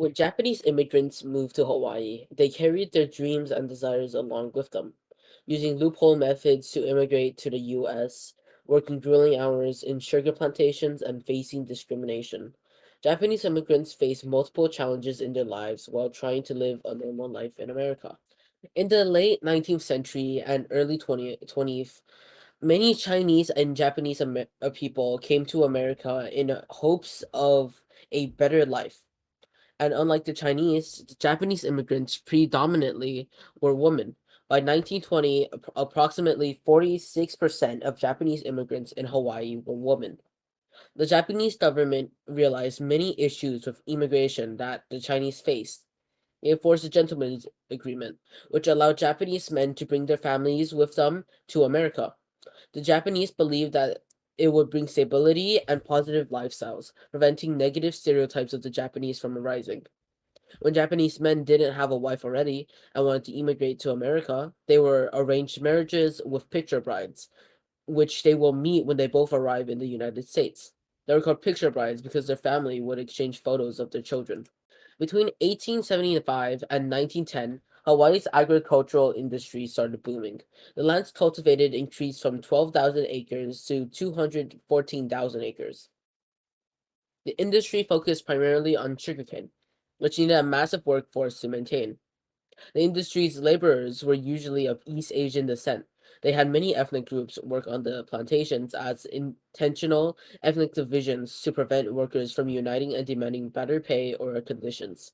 When Japanese immigrants moved to Hawaii, they carried their dreams and desires along with them, using loophole methods to immigrate to the US, working grueling hours in sugar plantations, and facing discrimination. Japanese immigrants faced multiple challenges in their lives while trying to live a normal life in America. In the late 19th century and early 20th, many Chinese and Japanese people came to America in hopes of a better life. And unlike the Chinese, the Japanese immigrants predominantly were women. By 1920, approximately 46% of Japanese immigrants in Hawaii were women. The Japanese government realized many issues with immigration that the Chinese faced. They enforced a gentleman's agreement, which allowed Japanese men to bring their families with them to America. The Japanese believed that it would bring stability and positive lifestyles, preventing negative stereotypes of the Japanese from arising. When Japanese men didn't have a wife already and wanted to immigrate to America, they were arranged marriages with picture brides, which they will meet when they both arrive in the United States. They were called picture brides because their family would exchange photos of their children. Between 1875 and 1910, Hawaii's agricultural industry started booming. The lands cultivated increased from 12,000 acres to 214,000 acres. The industry focused primarily on sugarcane, which needed a massive workforce to maintain. The industry's laborers were usually of East Asian descent. They had many ethnic groups work on the plantations as intentional ethnic divisions to prevent workers from uniting and demanding better pay or conditions.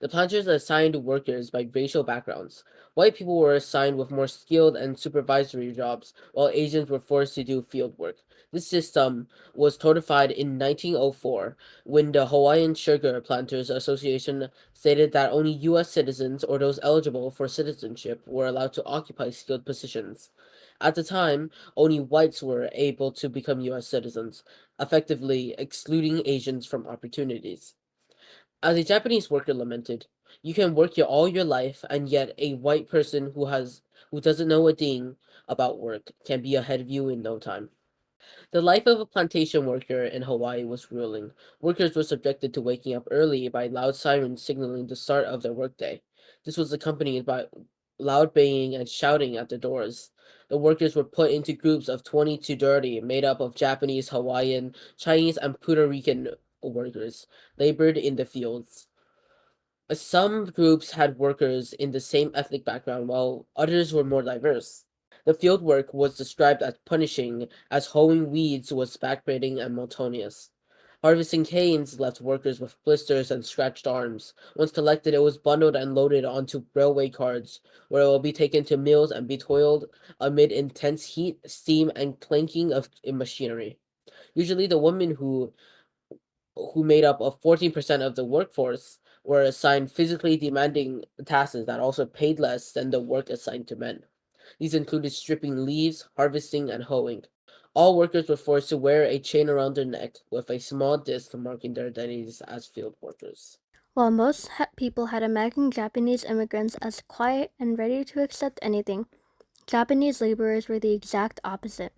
The planters assigned workers by racial backgrounds. White people were assigned with more skilled and supervisory jobs, while Asians were forced to do field work. This system was codified in 1904 when the Hawaiian Sugar Planters Association stated that only U.S. citizens or those eligible for citizenship were allowed to occupy skilled positions. At the time, only whites were able to become U.S. citizens, effectively excluding Asians from opportunities. As a Japanese worker lamented, you can work here all your life, and yet a white person who doesn't know a thing about work can be ahead of you in no time. The life of a plantation worker in Hawaii was grueling. Workers were subjected to waking up early by loud sirens signaling the start of their workday. This was accompanied by loud banging and shouting at the doors. The workers were put into groups of 20 to 30, made up of Japanese, Hawaiian, Chinese, and Puerto Rican workers, labored in the fields. Some groups had workers in the same ethnic background, while others were more diverse. The field work was described as punishing, as hoeing weeds was backbreaking and monotonous. Harvesting canes left workers with blisters and scratched arms. Once collected, it was bundled and loaded onto railway cars, where it will be taken to mills and be toiled amid intense heat, steam, and clanking of machinery. Usually, the women who made up of 14% of the workforce were assigned physically demanding tasks that also paid less than the work assigned to men. These included stripping leaves, harvesting, and hoeing. All workers were forced to wear a chain around their neck with a small disc marking their identities as field workers. While most people had imagined Japanese immigrants as quiet and ready to accept anything, Japanese laborers were the exact opposite.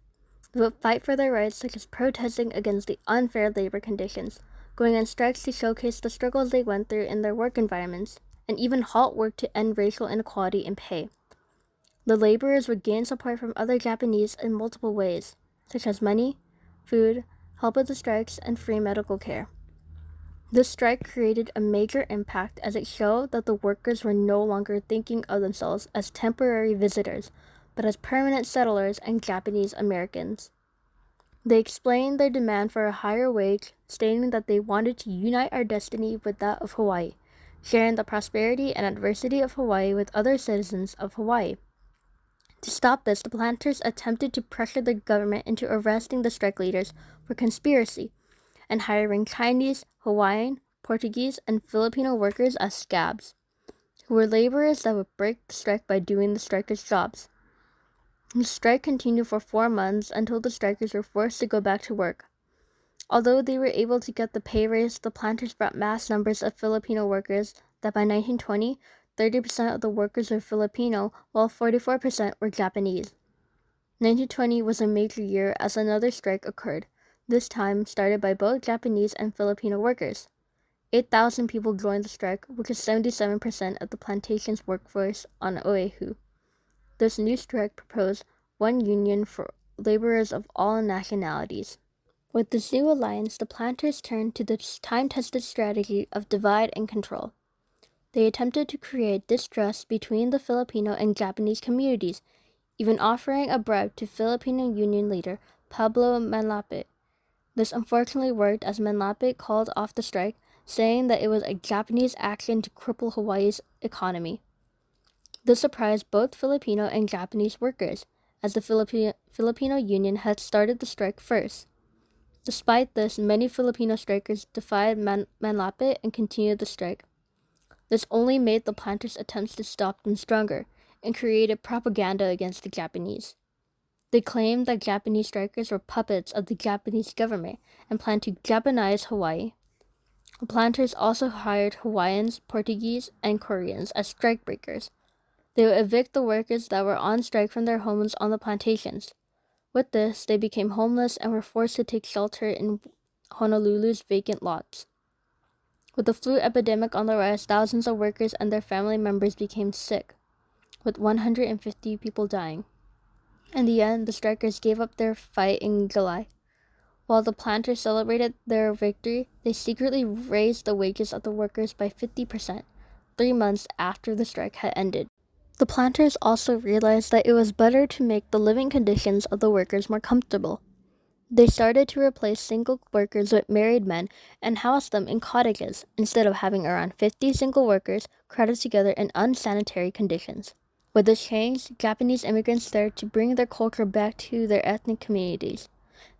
They would fight for their rights, such as protesting against the unfair labor conditions, going on strikes to showcase the struggles they went through in their work environments, and even halt work to end racial inequality in pay. The laborers would gain support from other Japanese in multiple ways, such as money, food, help with the strikes, and free medical care. This strike created a major impact as it showed that the workers were no longer thinking of themselves as temporary visitors, but as permanent settlers and Japanese Americans. They explained their demand for a higher wage, stating that they wanted to unite our destiny with that of Hawaii, sharing the prosperity and adversity of Hawaii with other citizens of Hawaii. To stop this, the planters attempted to pressure the government into arresting the strike leaders for conspiracy and hiring Chinese, Hawaiian, Portuguese, and Filipino workers as scabs, who were laborers that would break the strike by doing the strikers' jobs. The strike continued for 4 months until the strikers were forced to go back to work. Although they were able to get the pay raise, the planters brought mass numbers of Filipino workers that by 1920, 30% of the workers were Filipino, while 44% were Japanese. 1920 was a major year as another strike occurred, this time started by both Japanese and Filipino workers. 8,000 people joined the strike, which is 77% of the plantation's workforce on Oahu. This new strike proposed one union for laborers of all nationalities. With this new alliance, the planters turned to the time-tested strategy of divide and control. They attempted to create distrust between the Filipino and Japanese communities, even offering a bribe to Filipino Union leader Pablo Manlapit. This unfortunately worked, as Manlapit called off the strike, saying that it was a Japanese action to cripple Hawaii's economy. This surprised both Filipino and Japanese workers, as the Filipino Union had started the strike first. Despite this, many Filipino strikers defied Manlapit and continued the strike. This only made the planters' attempts to stop them stronger and created propaganda against the Japanese. They claimed that Japanese strikers were puppets of the Japanese government and planned to Japanize Hawaii. The planters also hired Hawaiians, Portuguese, and Koreans as strikebreakers. They would evict the workers that were on strike from their homes on the plantations. With this, they became homeless and were forced to take shelter in Honolulu's vacant lots. With the flu epidemic on the rise, thousands of workers and their family members became sick, with 150 people dying. In the end, the strikers gave up their fight in July. While the planters celebrated their victory, they secretly raised the wages of the workers by 50%, 3 months after the strike had ended. The planters also realized that it was better to make the living conditions of the workers more comfortable. They started to replace single workers with married men and house them in cottages, instead of having around 50 single workers crowded together in unsanitary conditions. With this change, Japanese immigrants started to bring their culture back to their ethnic communities.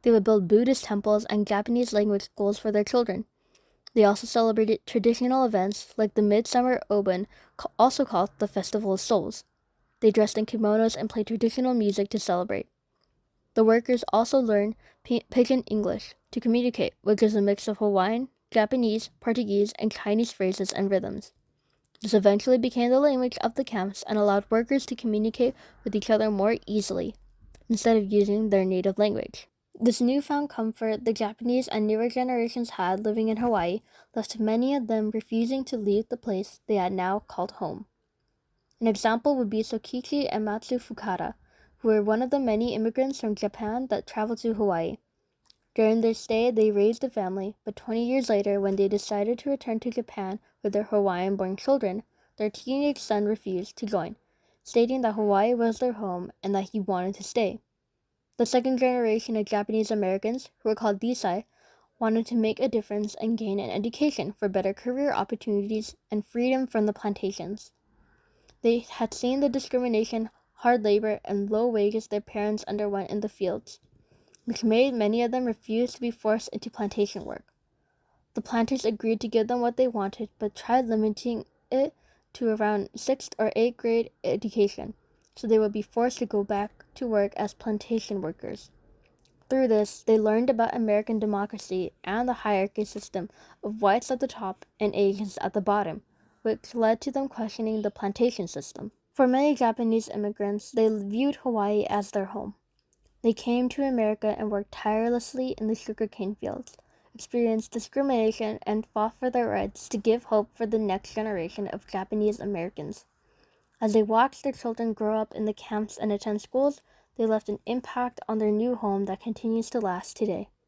They would build Buddhist temples and Japanese language schools for their children. They also celebrated traditional events like the Midsummer Oben, also called the Festival of Souls. They dressed in kimonos and played traditional music to celebrate. The workers also learned Pidgin English to communicate, which is a mix of Hawaiian, Japanese, Portuguese, and Chinese phrases and rhythms. This eventually became the language of the camps and allowed workers to communicate with each other more easily, instead of using their native language. This newfound comfort the Japanese and newer generations had living in Hawaii left many of them refusing to leave the place they had now called home. An example would be Sokichi and Matsu Fukada, who were one of the many immigrants from Japan that traveled to Hawaii. During their stay, they raised a family, but 20 years later, when they decided to return to Japan with their Hawaiian-born children, their teenage son refused to join, stating that Hawaii was their home and that he wanted to stay. The second generation of Japanese Americans, who were called Disai, wanted to make a difference and gain an education for better career opportunities and freedom from the plantations. They had seen the discrimination, hard labor, and low wages their parents underwent in the fields, which made many of them refuse to be forced into plantation work. The planters agreed to give them what they wanted, but tried limiting it to around 6th or 8th grade education, so they would be forced to go back to work as plantation workers. Through this, they learned about American democracy and the hierarchy system of whites at the top and Asians at the bottom, which led to them questioning the plantation system. For many Japanese immigrants, they viewed Hawaii as their home. They came to America and worked tirelessly in the sugarcane fields, experienced discrimination, and fought for their rights to give hope for the next generation of Japanese Americans. As they watched their children grow up in the camps and attend schools, they left an impact on their new home that continues to last today.